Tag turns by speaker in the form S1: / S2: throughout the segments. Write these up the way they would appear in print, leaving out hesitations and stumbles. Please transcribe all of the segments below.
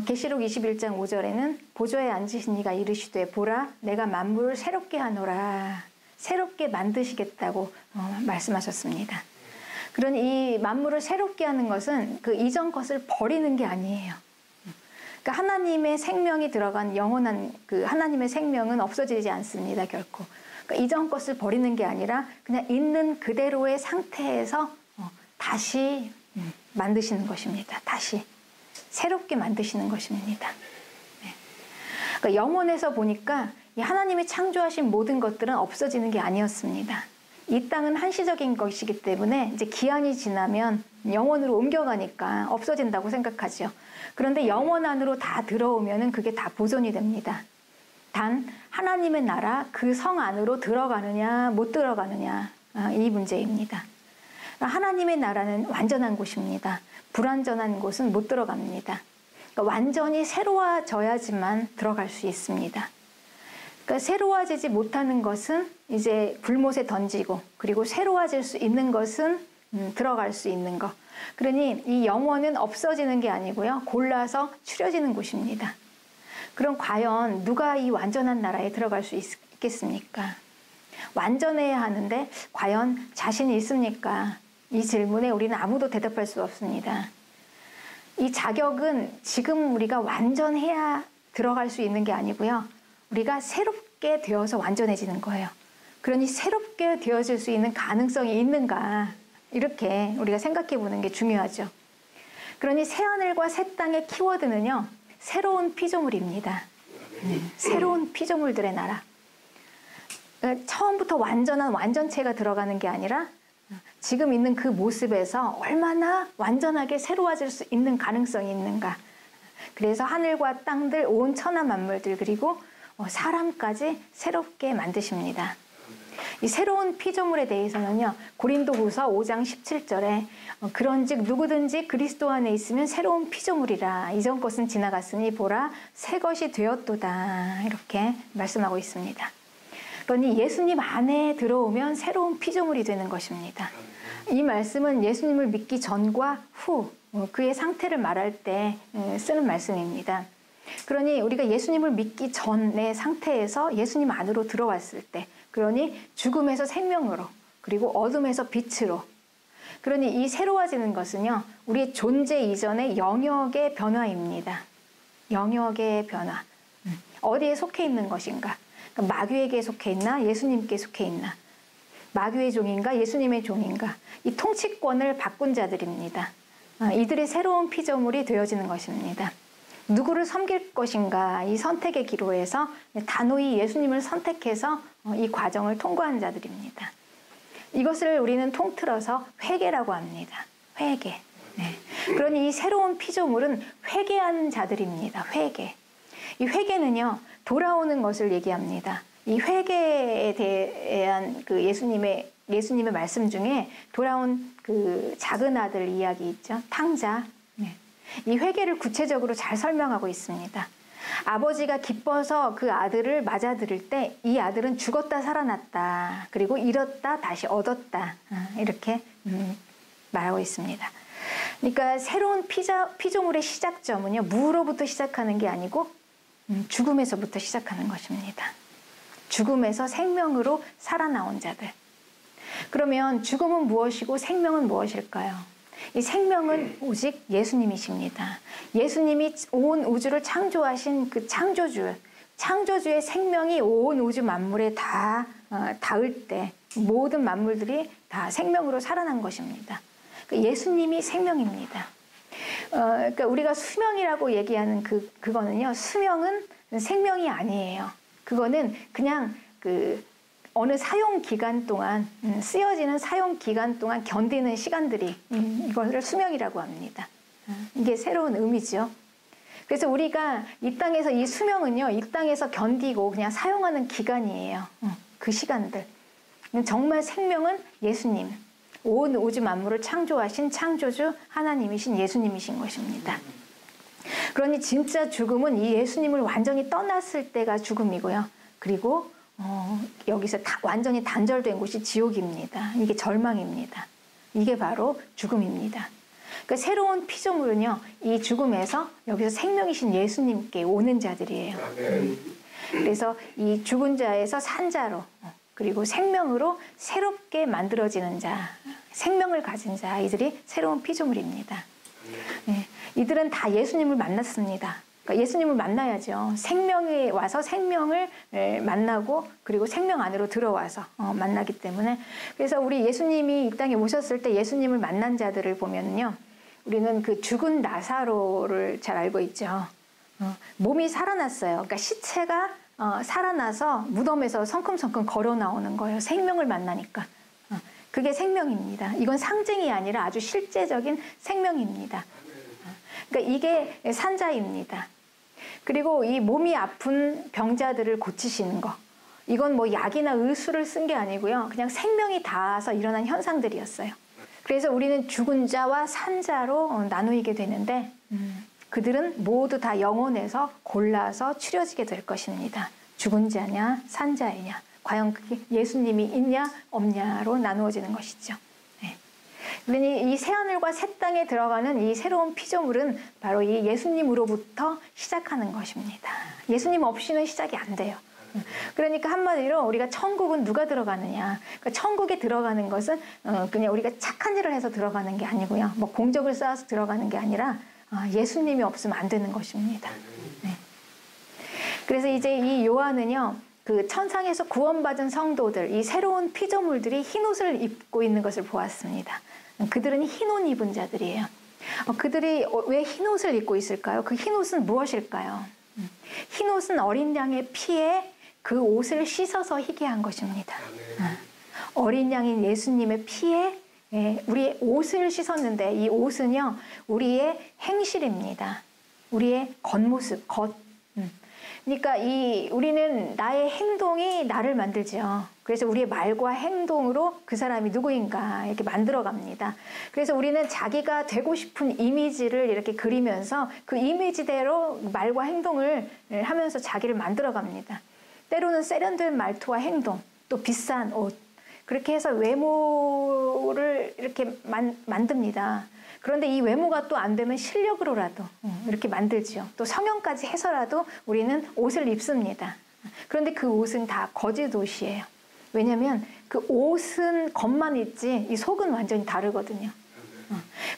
S1: 계시록 21장 5절에는 보좌에 앉으신 이가 이르시되 보라 내가 만물을 새롭게 하노라. 새롭게 만드시겠다고 말씀하셨습니다. 그런 이 만물을 새롭게 하는 것은 그 이전 것을 버리는 게 아니에요. 그러니까 하나님의 생명이 들어간 영원한 그 하나님의 생명은 없어지지 않습니다, 결코. 그러니까 이전 것을 버리는 게 아니라 그냥 있는 그대로의 상태에서 다시 만드시는 것입니다. 다시 새롭게 만드시는 것입니다. 네. 그러니까 영혼에서 보니까 이 하나님이 창조하신 모든 것들은 없어지는 게 아니었습니다. 이 땅은 한시적인 것이기 때문에 이제 기한이 지나면 영원으로 옮겨가니까 없어진다고 생각하죠. 그런데 영원 안으로 다 들어오면은 그게 다 보존이 됩니다. 단 하나님의 나라 그 성 안으로 들어가느냐 못 들어가느냐 이 문제입니다. 하나님의 나라는 완전한 곳입니다. 불완전한 곳은 못 들어갑니다. 그러니까 완전히 새로워져야지만 들어갈 수 있습니다. 그러니까 새로워지지 못하는 것은 이제 불못에 던지고 그리고 새로워질 수 있는 것은 들어갈 수 있는 것. 그러니 이 영혼은 없어지는 게 아니고요. 골라서 추려지는 곳입니다. 그럼 과연 누가 이 완전한 나라에 들어갈 수 있겠습니까? 완전해야 하는데 과연 자신이 있습니까? 이 질문에 우리는 아무도 대답할 수 없습니다. 이 자격은 지금 우리가 완전해야 들어갈 수 있는 게 아니고요. 우리가 새롭게 되어서 완전해지는 거예요. 그러니 새롭게 되어질 수 있는 가능성이 있는가 이렇게 우리가 생각해 보는 게 중요하죠. 그러니 새하늘과 새 땅의 키워드는요. 새로운 피조물입니다. 새로운 피조물들의 나라. 처음부터 완전한 완전체가 들어가는 게 아니라 지금 있는 그 모습에서 얼마나 완전하게 새로워질 수 있는 가능성이 있는가. 그래서 하늘과 땅들, 온 천하 만물들 그리고 사람까지 새롭게 만드십니다. 이 새로운 피조물에 대해서는요. 고린도후서 5장 17절에 그런즉 누구든지 그리스도 안에 있으면 새로운 피조물이라. 이전 것은 지나갔으니 보라 새 것이 되었도다. 이렇게 말씀하고 있습니다. 그러니 예수님 안에 들어오면 새로운 피조물이 되는 것입니다. 이 말씀은 예수님을 믿기 전과 후 그의 상태를 말할 때 쓰는 말씀입니다. 그러니 우리가 예수님을 믿기 전의 상태에서 예수님 안으로 들어왔을 때 그러니 죽음에서 생명으로 그리고 어둠에서 빛으로 그러니 이 새로워지는 것은요. 우리의 존재 이전의 영역의 변화입니다. 영역의 변화. 어디에 속해 있는 것인가? 마귀에게 속해 있나? 예수님께 속해 있나? 마귀의 종인가? 예수님의 종인가? 이 통치권을 바꾼 자들입니다. 이들의 새로운 피조물이 되어지는 것입니다. 누구를 섬길 것인가? 이 선택의 기로에서 단호히 예수님을 선택해서 이 과정을 통과한 자들입니다. 이것을 우리는 통틀어서 회개라고 합니다. 회개. 네. 그러니 이 새로운 피조물은 회개하는 자들입니다. 회개. 이 회개는요, 돌아오는 것을 얘기합니다. 이 회개에 대한 그 예수님의 말씀 중에 돌아온 그 작은 아들 이야기 있죠. 탕자. 네. 이 회개를 구체적으로 잘 설명하고 있습니다. 아버지가 기뻐서 그 아들을 맞아들일 때 이 아들은 죽었다 살아났다. 그리고 잃었다 다시 얻었다. 이렇게 말하고 있습니다. 그러니까 새로운 피조물의 시작점은요. 무로부터 시작하는 게 아니고 죽음에서부터 시작하는 것입니다. 죽음에서 생명으로 살아나온 자들. 그러면 죽음은 무엇이고 생명은 무엇일까요? 이 생명은 오직 예수님이십니다. 예수님이 온 우주를 창조하신 그 창조주의 생명이 온 우주 만물에 다 닿을 때 모든 만물들이 다 생명으로 살아난 것입니다. 예수님이 생명입니다. 그러니까 우리가 수명이라고 얘기하는 그거는요. 수명은 생명이 아니에요. 그거는 그냥 어느 사용 기간 동안 쓰여지는 사용 기간 동안 견디는 시간들이 이것을 수명이라고 합니다. 이게 새로운 의미죠. 그래서 우리가 이 땅에서 이 수명은요. 이 땅에서 견디고 그냥 사용하는 기간이에요. 그 시간들. 정말 생명은 예수님. 온 우주 만물을 창조하신 창조주 하나님이신 예수님이신 것입니다. 그러니 진짜 죽음은 이 예수님을 완전히 떠났을 때가 죽음이고요. 그리고 여기서 완전히 단절된 곳이 지옥입니다. 이게 절망입니다. 이게 바로 죽음입니다. 그 새로운 피조물은요, 이 죽음에서 여기서 생명이신 예수님께 오는 자들이에요. 그래서 이 죽은 자에서 산 자로, 그리고 생명으로 새롭게 만들어지는 자, 생명을 가진 자, 이들이 새로운 피조물입니다. 네, 이들은 다 예수님을 만났습니다. 그러니까 예수님을 만나야죠. 생명이 와서 생명을 만나고, 그리고 생명 안으로 들어와서 만나기 때문에. 그래서 우리 예수님이 이 땅에 오셨을 때 예수님을 만난 자들을 보면요, 우리는 그 죽은 나사로를 잘 알고 있죠. 몸이 살아났어요. 그러니까 시체가 살아나서 무덤에서 성큼성큼 걸어 나오는 거예요. 생명을 만나니까. 그게 생명입니다. 이건 상징이 아니라 아주 실제적인 생명입니다. 그러니까 이게 산자입니다. 그리고 이 몸이 아픈 병자들을 고치시는 거, 이건 뭐 약이나 의술을 쓴 게 아니고요, 그냥 생명이 닿아서 일어난 현상들이었어요. 그래서 우리는 죽은 자와 산 자로 나누게 되는데, 그들은 모두 다 영혼에서 골라서 추려지게 될 것입니다. 죽은 자냐 산 자이냐, 과연 그게 예수님이 있냐 없냐로 나누어지는 것이죠. 네. 그러니 이 새하늘과 새 땅에 들어가는 이 새로운 피조물은 바로 이 예수님으로부터 시작하는 것입니다. 예수님 없이는 시작이 안 돼요. 그러니까 한마디로 우리가 천국은 누가 들어가느냐, 그러니까 천국에 들어가는 것은 그냥 우리가 착한 일을 해서 들어가는 게 아니고요, 뭐 공적을 쌓아서 들어가는 게 아니라 예수님이 없으면 안 되는 것입니다. 네. 그래서 이제 이 요한은요, 그 천상에서 구원받은 성도들, 이 새로운 피조물들이 흰옷을 입고 있는 것을 보았습니다. 그들은 흰옷 입은 자들이에요. 그들이 왜 흰옷을 입고 있을까요? 그 흰옷은 무엇일까요? 흰옷은 어린 양의 피에 그 옷을 씻어서 희게 한 것입니다. 어린 양인 예수님의 피에 우리의 옷을 씻었는데, 이 옷은요, 우리의 행실입니다. 우리의 겉모습, 그러니까 우리는 나의 행동이 나를 만들죠. 그래서 우리의 말과 행동으로 그 사람이 누구인가 이렇게 만들어갑니다. 그래서 우리는 자기가 되고 싶은 이미지를 이렇게 그리면서 그 이미지대로 말과 행동을 하면서 자기를 만들어갑니다. 때로는 세련된 말투와 행동, 또 비싼 옷, 그렇게 해서 외모를 이렇게 만듭니다. 그런데 이 외모가 또 안 되면 실력으로라도 이렇게 만들지요. 또 성형까지 해서라도 우리는 옷을 입습니다. 그런데 그 옷은 다 거짓 옷이에요. 왜냐하면 그 옷은 겉만 있지 이 속은 완전히 다르거든요.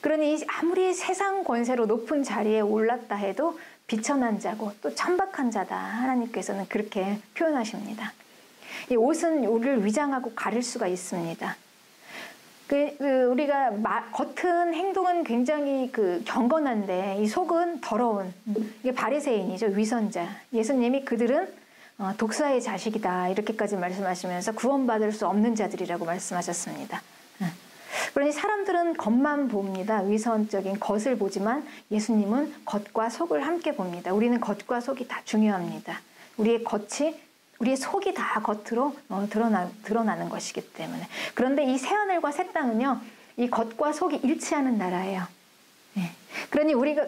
S1: 그러니 아무리 세상 권세로 높은 자리에 올랐다 해도 비천한 자고 또 천박한 자다, 하나님께서는 그렇게 표현하십니다. 이 옷은 우리를 위장하고 가릴 수가 있습니다. 우리가 겉은 행동은 굉장히 경건한데 이 속은 더러운, 이게 바리새인이죠. 위선자. 예수님이 그들은 독사의 자식이다, 이렇게까지 말씀하시면서 구원받을 수 없는 자들이라고 말씀하셨습니다. 그러니 사람들은 겉만 봅니다. 위선적인 겉을 보지만 예수님은 겉과 속을 함께 봅니다. 우리는 겉과 속이 다 중요합니다. 우리의 속이 다 겉으로 드러나는 것이기 때문에. 그런데 이 새하늘과 새 땅은요, 이 겉과 속이 일치하는 나라예요. 네. 그러니 우리가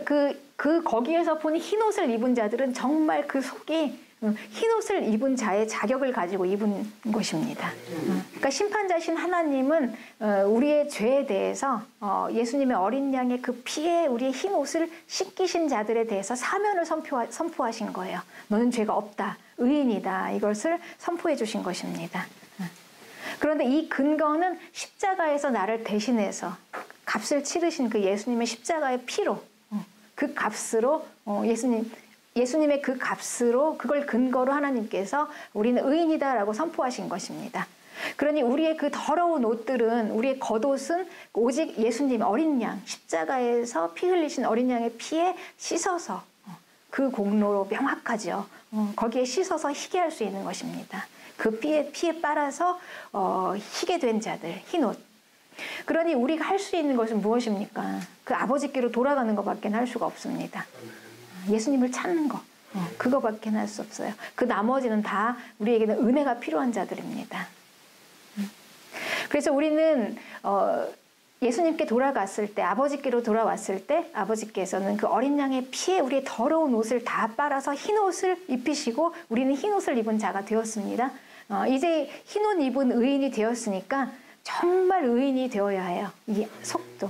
S1: 거기에서 보는 흰옷을 입은 자들은 정말 그 속이 흰옷을 입은 자의 자격을 가지고 입은 것입니다. 그러니까 심판자신 하나님은 우리의 죄에 대해서 예수님의 어린 양의 그 피에 우리의 흰옷을 씻기신 자들에 대해서 사면을 선포하신 거예요. 너는 죄가 없다, 의인이다, 이것을 선포해 주신 것입니다. 그런데 이 근거는 십자가에서 나를 대신해서 값을 치르신 그 예수님의 십자가의 피로, 그 값으로 예수님의 그 값으로, 그걸 근거로 하나님께서 우리는 의인이다라고 선포하신 것입니다. 그러니 우리의 그 더러운 옷들은, 우리의 겉옷은 오직 예수님 어린 양, 십자가에서 피 흘리신 어린 양의 피에 씻어서, 그 공로로 명확하죠. 거기에 씻어서 희게 할 수 있는 것입니다. 그 피에 빨아서 희게 된 자들, 흰옷. 그러니 우리가 할 수 있는 것은 무엇입니까? 그 아버지께로 돌아가는 것밖에 할 수가 없습니다. 예수님을 찾는 거, 그거밖에 할 수 없어요. 그 나머지는 다 우리에게는 은혜가 필요한 자들입니다. 그래서 우리는 예수님께 돌아갔을 때, 아버지께로 돌아왔을 때, 아버지께서는 그 어린 양의 피에 우리의 더러운 옷을 다 빨아서 흰 옷을 입히시고 우리는 흰 옷을 입은 자가 되었습니다. 이제 흰 옷 입은 의인이 되었으니까 정말 의인이 되어야 해요. 이 속도.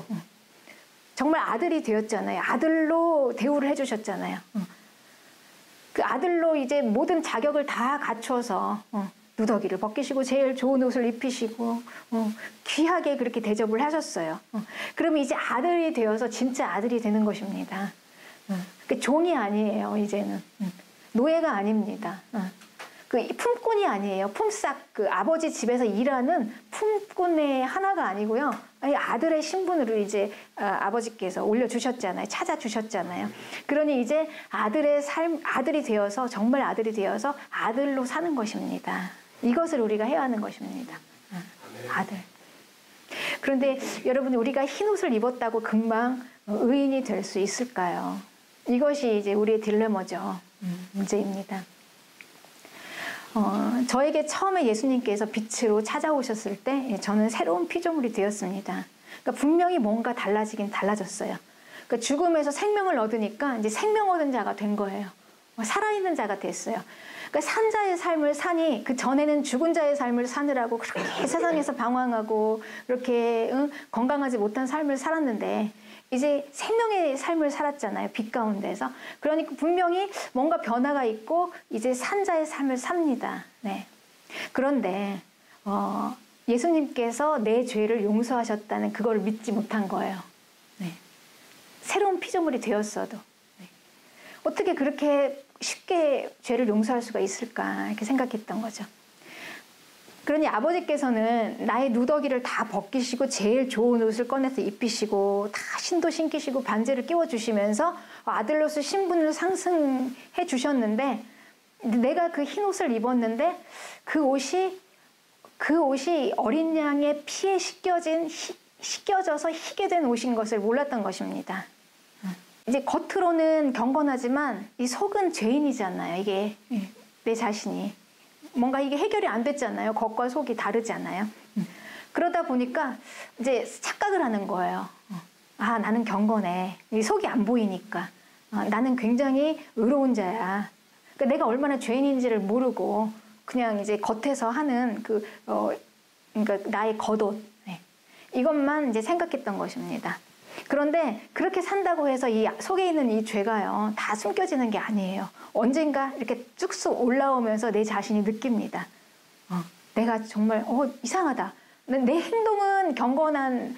S1: 정말 아들이 되었잖아요. 아들로 대우를 해주셨잖아요. 그 아들로 이제 모든 자격을 다 갖춰서 누더기를 벗기시고 제일 좋은 옷을 입히시고 귀하게 그렇게 대접을 하셨어요. 그러면 이제 아들이 되어서 진짜 아들이 되는 것입니다. 그 종이 아니에요. 이제는 노예가 아닙니다. 그 품꾼이 아니에요. 품삯 그 아버지 집에서 일하는 품꾼의 하나가 아니고요. 아들의 신분으로 이제 아버지께서 올려주셨잖아요. 찾아주셨잖아요. 그러니 이제 아들의 삶, 아들이 되어서 정말 아들이 되어서 아들로 사는 것입니다. 이것을 우리가 해야 하는 것입니다. 아들. 그런데 여러분 우리가 흰 옷을 입었다고 금방 의인이 될 수 있을까요? 이것이 이제 우리의 딜레마죠. 문제입니다. 저에게 처음에 예수님께서 빛으로 찾아오셨을 때 저는 새로운 피조물이 되었습니다. 그러니까 분명히 뭔가 달라지긴 달라졌어요. 그러니까 죽음에서 생명을 얻으니까 이제 생명 얻은 자가 된 거예요. 살아있는 자가 됐어요. 그러니까 산 자의 삶을 사니 그 전에는 죽은 자의 삶을 사느라고 그렇게 세상에서 방황하고 그렇게 건강하지 못한 삶을 살았는데 이제 생명의 삶을 살았잖아요. 빛 가운데서. 그러니까 분명히 뭔가 변화가 있고 이제 산 자의 삶을 삽니다. 네. 그런데 예수님께서 내 죄를 용서하셨다는 그걸 믿지 못한 거예요. 네. 새로운 피조물이 되었어도. 네. 어떻게 그렇게 쉽게 죄를 용서할 수가 있을까 이렇게 생각했던 거죠. 그러니 아버지께서는 나의 누더기를 다 벗기시고 제일 좋은 옷을 꺼내서 입히시고 다 신도 신기시고 반지를 끼워주시면서 아들로서 신분을 상승해 주셨는데 내가 그 흰 옷을 입었는데 그 옷이 어린 양의 피에 씻겨져서 희게 된 옷인 것을 몰랐던 것입니다. 이제 겉으로는 경건하지만 이 속은 죄인이잖아요. 이게 내 자신이. 뭔가 이게 해결이 안 됐잖아요. 겉과 속이 다르잖아요. 그러다 보니까 이제 착각을 하는 거예요. 아, 나는 경건해. 이 속이 안 보이니까. 나는 굉장히 의로운 자야. 그러니까 내가 얼마나 죄인인지를 모르고 그냥 이제 겉에서 하는 그러니까 나의 겉옷. 네. 이것만 이제 생각했던 것입니다. 그런데 그렇게 산다고 해서 이 속에 있는 이 죄가요, 다 숨겨지는 게 아니에요. 언젠가 이렇게 쭉쑥 올라오면서 내 자신이 느낍니다. 내가 정말 이상하다. 내 행동은 경건한,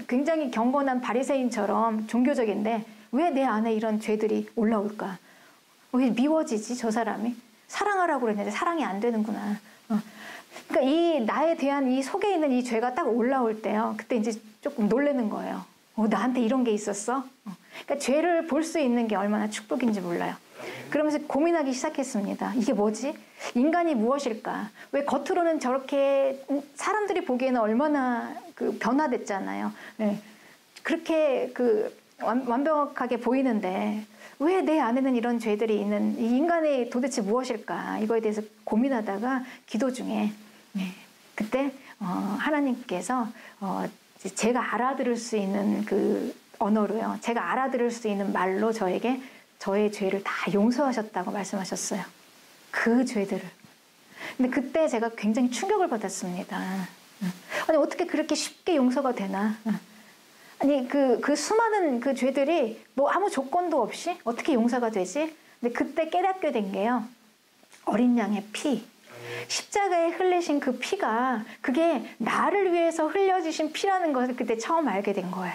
S1: 굉장히 경건한 바리새인처럼 종교적인데 왜 내 안에 이런 죄들이 올라올까? 왜 미워지지 저 사람이? 사랑하라고 그랬는데 사랑이 안 되는구나. 그러니까 이 나에 대한 이 속에 있는 이 죄가 딱 올라올 때요, 그때 이제 조금 놀라는 거예요. 나한테 이런 게 있었어? 그러니까 죄를 볼 수 있는 게 얼마나 축복인지 몰라요. 그러면서 고민하기 시작했습니다. 이게 뭐지? 인간이 무엇일까? 왜 겉으로는 저렇게 사람들이 보기에는 얼마나 변화됐잖아요. 네. 그렇게 완벽하게 보이는데 왜 내 안에는 이런 죄들이 있는 이 인간이 도대체 무엇일까? 이거에 대해서 고민하다가 기도 중에 그때 하나님께서 제가 알아들을 수 있는 그 언어로요. 제가 알아들을 수 있는 말로 저에게 저의 죄를 다 용서하셨다고 말씀하셨어요. 그 죄들을. 근데 그때 제가 굉장히 충격을 받았습니다. 아니 어떻게 그렇게 쉽게 용서가 되나? 아니 그 수많은 그 죄들이 뭐 아무 조건도 없이 어떻게 용서가 되지? 근데 그때 깨닫게 된 게요. 어린 양의 피. 십자가에 흘리신 그 피가 그게 나를 위해서 흘려지신 피라는 것을 그때 처음 알게 된 거예요.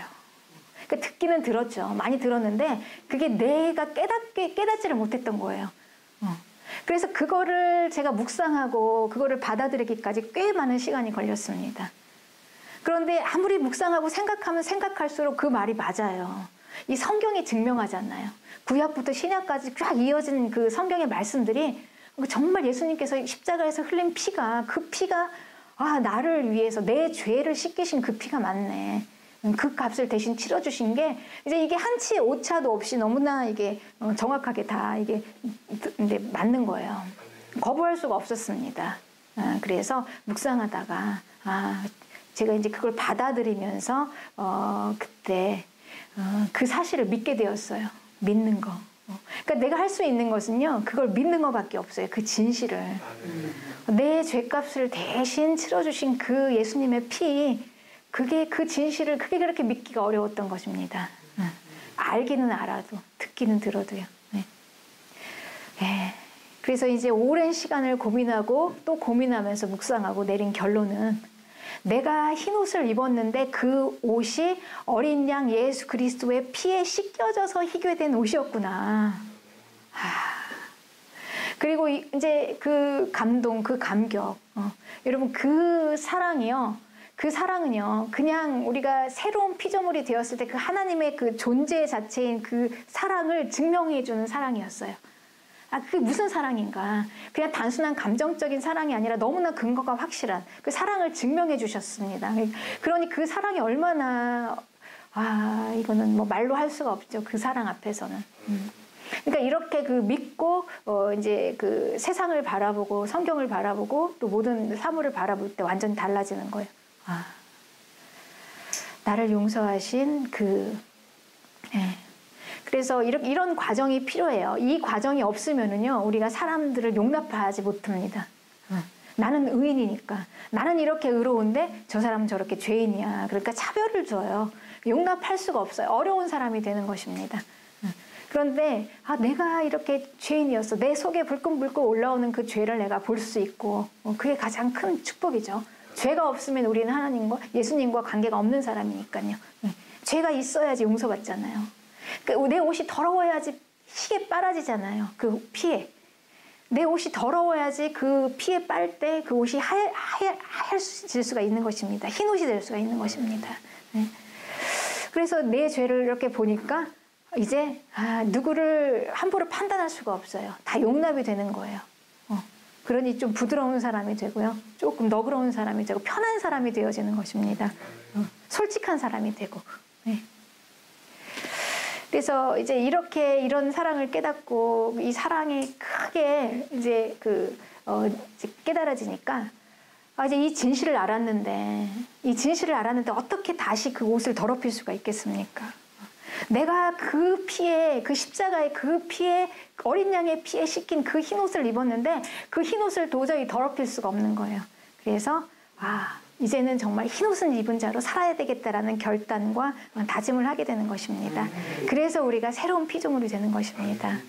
S1: 그러니까 듣기는 들었죠. 많이 들었는데 그게 내가 깨닫지를 못했던 거예요. 그래서 그거를 제가 묵상하고 그거를 받아들이기까지 꽤 많은 시간이 걸렸습니다. 그런데 아무리 묵상하고 생각하면 생각할수록 그 말이 맞아요. 이 성경이 증명하잖아요. 구약부터 신약까지 쫙 이어진 그 성경의 말씀들이 정말 예수님께서 십자가에서 흘린 피가 그 피가 나를 위해서 내 죄를 씻기신 그 피가 맞네. 그 값을 대신 치러주신 게 이제 이게 한치 오차도 없이 너무나 이게 정확하게 다 이게 이제 맞는 거예요. 거부할 수가 없었습니다. 그래서 묵상하다가 제가 이제 그걸 받아들이면서 그때 그 사실을 믿게 되었어요. 믿는 거. 그러니까 내가 할 수 있는 것은요, 그걸 믿는 것밖에 없어요. 그 진실을. 내 죄값을 대신 치러주신 그 예수님의 피, 그게 그 진실을 그게 그렇게 믿기가 어려웠던 것입니다. 알기는 알아도 듣기는 들어도요. 네. 네. 그래서 이제 오랜 시간을 고민하고 또 고민하면서 묵상하고 내린 결론은 내가 흰 옷을 입었는데 그 옷이 어린 양 예수 그리스도의 피에 씻겨져서 희귀된 옷이었구나. 그리고 이제 그 감동, 그 감격, 여러분 그 사랑이요. 그 사랑은요, 그냥 우리가 새로운 피조물이 되었을 때 그 하나님의 그 존재 자체인 그 사랑을 증명해주는 사랑이었어요. 그게 무슨 사랑인가? 그냥 단순한 감정적인 사랑이 아니라 너무나 근거가 확실한 그 사랑을 증명해 주셨습니다. 그러니 그 사랑이 얼마나, 이거는 뭐 말로 할 수가 없죠. 그 사랑 앞에서는. 그러니까 이렇게 그 믿고, 이제 그 세상을 바라보고 성경을 바라보고 또 모든 사물을 바라볼 때 완전히 달라지는 거예요. 나를 용서하신 그래서 이런 과정이 필요해요. 이 과정이 없으면은요, 우리가 사람들을 용납하지 못합니다. 나는 의인이니까. 나는 이렇게 의로운데 저 사람은 저렇게 죄인이야. 그러니까 차별을 줘요. 용납할 수가 없어요. 어려운 사람이 되는 것입니다. 그런데 내가 이렇게 죄인이었어. 내 속에 불끈불끈 올라오는 그 죄를 내가 볼 수 있고 그게 가장 큰 축복이죠. 죄가 없으면 우리는 하나님과 예수님과 관계가 없는 사람이니까요. 죄가 있어야지 용서받잖아요. 그러니까 내 옷이 더러워야지 희게 빨아지잖아요. 그 피에. 내 옷이 더러워야지 그 피에 빨 때 그 옷이 하얘질 수가 있는 것입니다. 흰 옷이 될 수가 있는 것입니다. 그래서 내 죄를 이렇게 보니까 이제 누구를 함부로 판단할 수가 없어요. 다 용납이 되는 거예요. 그러니 좀 부드러운 사람이 되고요. 조금 너그러운 사람이 되고 편한 사람이 되어지는 것입니다. 솔직한 사람이 되고. 그래서 이제 이런 사랑을 깨닫고 이 사랑이 크게 이제 이제 깨달아지니까 이제 이 진실을 알았는데 어떻게 다시 그 옷을 더럽힐 수가 있겠습니까? 내가 그 피에, 그 십자가의 그 피에, 어린 양의 피에 씻긴 그 흰 옷을 입었는데 그 흰 옷을 도저히 더럽힐 수가 없는 거예요. 그래서 이제는 정말 흰 옷을 입은 자로 살아야 되겠다라는 결단과 다짐을 하게 되는 것입니다. 그래서 우리가 새로운 피조물이 되는 것입니다.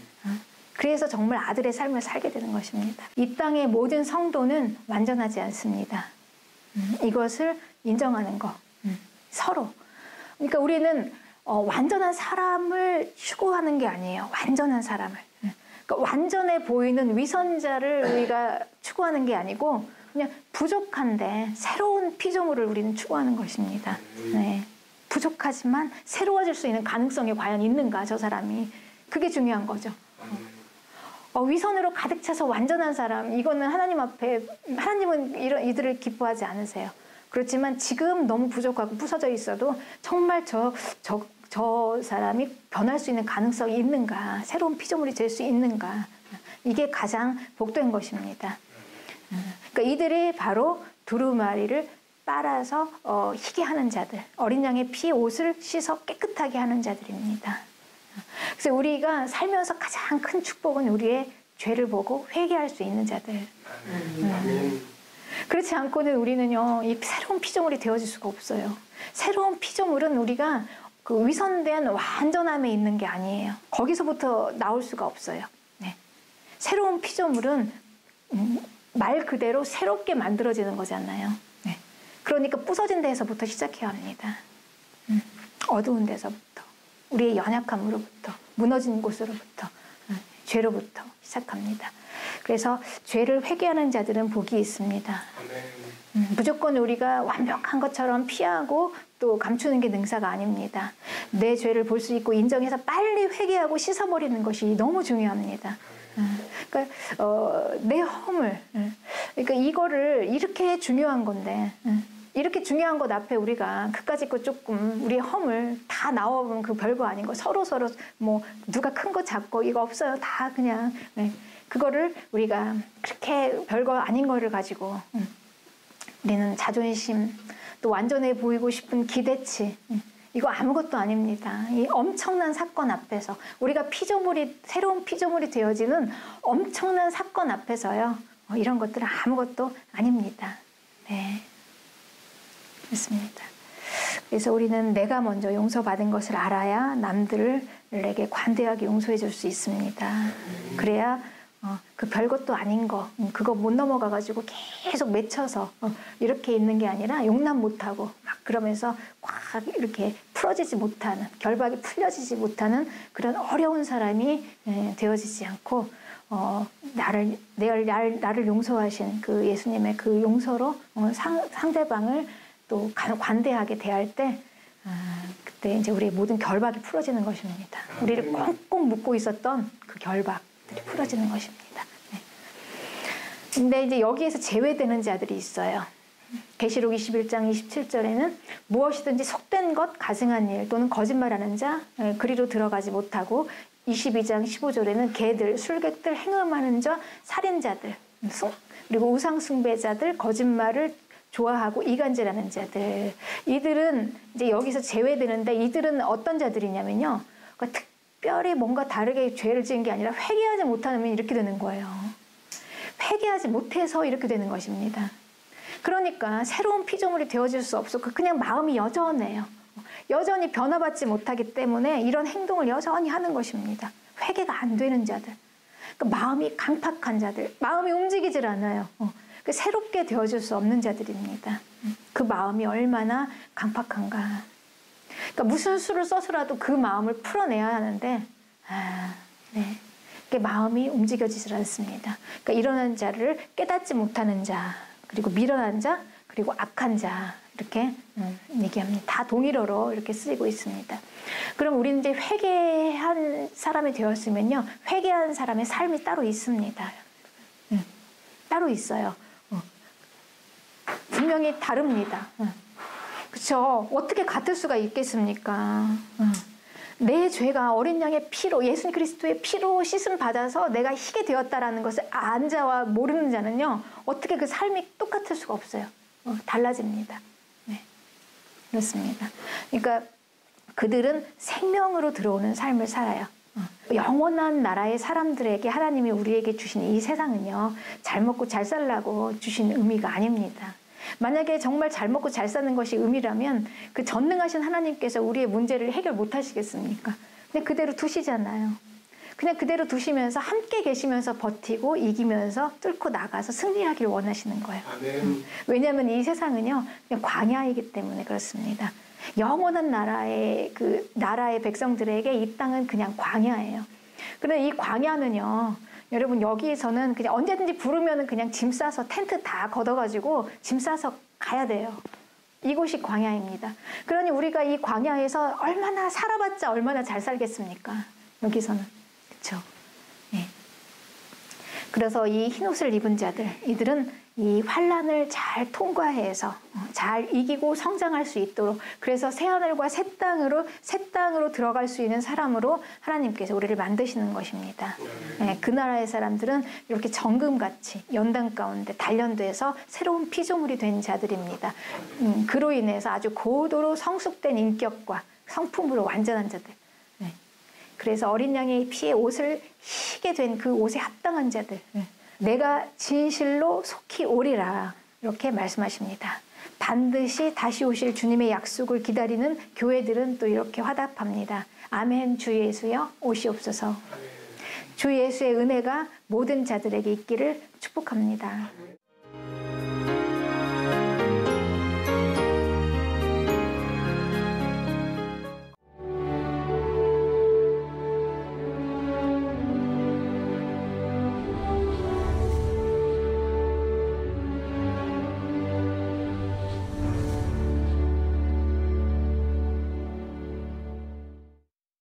S1: 그래서 정말 아들의 삶을 살게 되는 것입니다. 이 땅의 모든 성도는 완전하지 않습니다. 이것을 인정하는 거. 서로. 그러니까 우리는 완전한 사람을 추구하는 게 아니에요. 완전한 사람을. 그러니까 완전해 보이는 위선자를 우리가 추구하는 게 아니고 그냥 부족한데 새로운 피조물을 우리는 추구하는 것입니다. 부족하지만 새로워질 수 있는 가능성이 과연 있는가, 저 사람이. 그게 중요한 거죠. 위선으로 가득 차서 완전한 사람, 이거는 하나님 앞에, 하나님은 이들을 기뻐하지 않으세요. 그렇지만 지금 너무 부족하고 부서져 있어도 정말 저 사람이 변할 수 있는 가능성이 있는가, 새로운 피조물이 될 수 있는가, 이게 가장 복된 것입니다. 그러니까 이들이 바로 두루마리를 빨아서 희게 하는 자들, 어린 양의 피 옷을 씻어 깨끗하게 하는 자들입니다. 그래서 우리가 살면서 가장 큰 축복은 우리의 죄를 보고 회개할 수 있는 자들. 그렇지 않고는 우리는요, 이 새로운 피조물이 되어질 수가 없어요. 새로운 피조물은 우리가 그 위선된 완전함에 있는 게 아니에요. 거기서부터 나올 수가 없어요. 새로운 피조물은 말 그대로 새롭게 만들어지는 거잖아요. 그러니까 부서진 데에서부터 시작해야 합니다. 어두운 데서부터, 우리의 연약함으로부터, 무너진 곳으로부터, 죄로부터 시작합니다. 그래서 죄를 회개하는 자들은 복이 있습니다. 무조건 우리가 완벽한 것처럼 피하고 또 감추는 게 능사가 아닙니다. 내 죄를 볼 수 있고 인정해서 빨리 회개하고 씻어버리는 것이 너무 중요합니다. 그러니까 내 허물, 그러니까 이거를 이렇게 중요한 건데, 이렇게 중요한 것 앞에 우리가 그까짓 거 조금 우리의 허물 다 나와보면 그 별거 아닌 거, 서로 뭐 누가 큰 거 작고 이거 없어요. 다 그냥 그거를 우리가 그렇게 별거 아닌 거를 가지고 우리는 자존심, 또 완전해 보이고 싶은 기대치, 이거 아무것도 아닙니다. 이 엄청난 사건 앞에서 우리가 새로운 피조물이 되어지는 엄청난 사건 앞에서요, 이런 것들은 아무것도 아닙니다. 그렇습니다. 그래서 우리는 내가 먼저 용서받은 것을 알아야 남들에게 관대하게 용서해 줄 수 있습니다. 그래야 그 별것도 아닌 거 그거 못 넘어가가지고 계속 맺혀서 이렇게 있는 게 아니라 용납 못하고 막 그러면서 꽉 이렇게 풀어지지 못하는, 결박이 풀려지지 못하는 그런 어려운 사람이 되어지지 않고 나를 용서하신 그 예수님의 그 용서로 상대방을 또 관대하게 대할 때 그때 이제 우리의 모든 결박이 풀어지는 것입니다. 우리를 꽁꽁 묶고 있었던 그 결박들이 풀어지는 것입니다. 네. 근데 이제 여기에서 제외되는 자들이 있어요. 계시록 21장 27절에는 무엇이든지 속된 것, 가증한 일 또는 거짓말하는 자, 그리로 들어가지 못하고 22장 15절에는 개들, 술객들, 행음하는 자, 살인자들, 그리고 우상 숭배자들, 거짓말을 좋아하고 이간질하는 자들. 이들은 이제 여기서 제외되는데 이들은 어떤 자들이냐면요. 그러니까 특별히 뭔가 다르게 죄를 지은 게 아니라 회개하지 못하면 이렇게 되는 거예요. 회개하지 못해서 이렇게 되는 것입니다. 그러니까 새로운 피조물이 되어질 수 없었고 그냥 마음이 여전해요. 여전히 변화받지 못하기 때문에 이런 행동을 여전히 하는 것입니다. 회개가 안 되는 자들. 그러니까 마음이 강팍한 자들. 마음이 움직이질 않아요. 새롭게 되어질 수 없는 자들입니다. 그 마음이 얼마나 강팍한가. 그러니까 무슨 수를 써서라도 그 마음을 풀어내야 하는데 그 마음이 움직여지질 않습니다. 그러니까 일어난 자를 깨닫지 못하는 자, 그리고 미련한 자, 그리고 악한 자 이렇게 얘기합니다. 다 동일어로 이렇게 쓰이고 있습니다. 그럼 우리는 이제 회개한 사람이 되었으면요, 회개한 사람의 삶이 따로 있습니다. 따로 있어요. 분명히 다릅니다. 그렇죠? 어떻게 같을 수가 있겠습니까? 내 죄가 어린 양의 피로, 예수 그리스도의 피로 씻음 받아서 내가 희게 되었다라는 것을 안 자와 모르는 자는요, 어떻게 그 삶이 똑같을 수가 없어요. 달라집니다. 네, 그렇습니다. 그러니까 그들은 생명으로 들어오는 삶을 살아요. 영원한 나라의 사람들에게 하나님이 우리에게 주신 이 세상은요, 잘 먹고 잘 살라고 주신 의미가 아닙니다. 만약에 정말 잘 먹고 잘 사는 것이 의미라면 그 전능하신 하나님께서 우리의 문제를 해결 못 하시겠습니까? 그냥 그대로 두시잖아요. 그냥 그대로 두시면서 함께 계시면서 버티고 이기면서 뚫고 나가서 승리하기를 원하시는 거예요. 왜냐하면 이 세상은요, 그냥 광야이기 때문에 그렇습니다. 영원한 나라의 백성들에게 이 땅은 그냥 광야예요. 그런데 이 광야는요, 여러분 여기에서는 그냥 언제든지 부르면은 그냥 짐 싸서 텐트 다 걷어가지고 짐 싸서 가야 돼요. 이곳이 광야입니다. 그러니 우리가 이 광야에서 얼마나 살아봤자 얼마나 잘 살겠습니까? 여기서는. 그렇죠? 네. 그래서 이 흰옷을 입은 자들, 이들은 이 환난을 잘 통과해서 잘 이기고 성장할 수 있도록, 그래서 새하늘과 새 땅으로 들어갈 수 있는 사람으로 하나님께서 우리를 만드시는 것입니다. 네, 그 나라의 사람들은 이렇게 정금같이 연단 가운데 단련돼서 새로운 피조물이 된 자들입니다. 그로 인해서 아주 고도로 성숙된 인격과 성품으로 완전한 자들. 네. 그래서 어린 양의 피에 옷을 희게 된 그 옷에 합당한 자들. 내가 진실로 속히 오리라 이렇게 말씀하십니다. 반드시 다시 오실 주님의 약속을 기다리는 교회들은 또 이렇게 화답합니다. 아멘. 주 예수여 오시옵소서. 주 예수의 은혜가 모든 자들에게 있기를 축복합니다.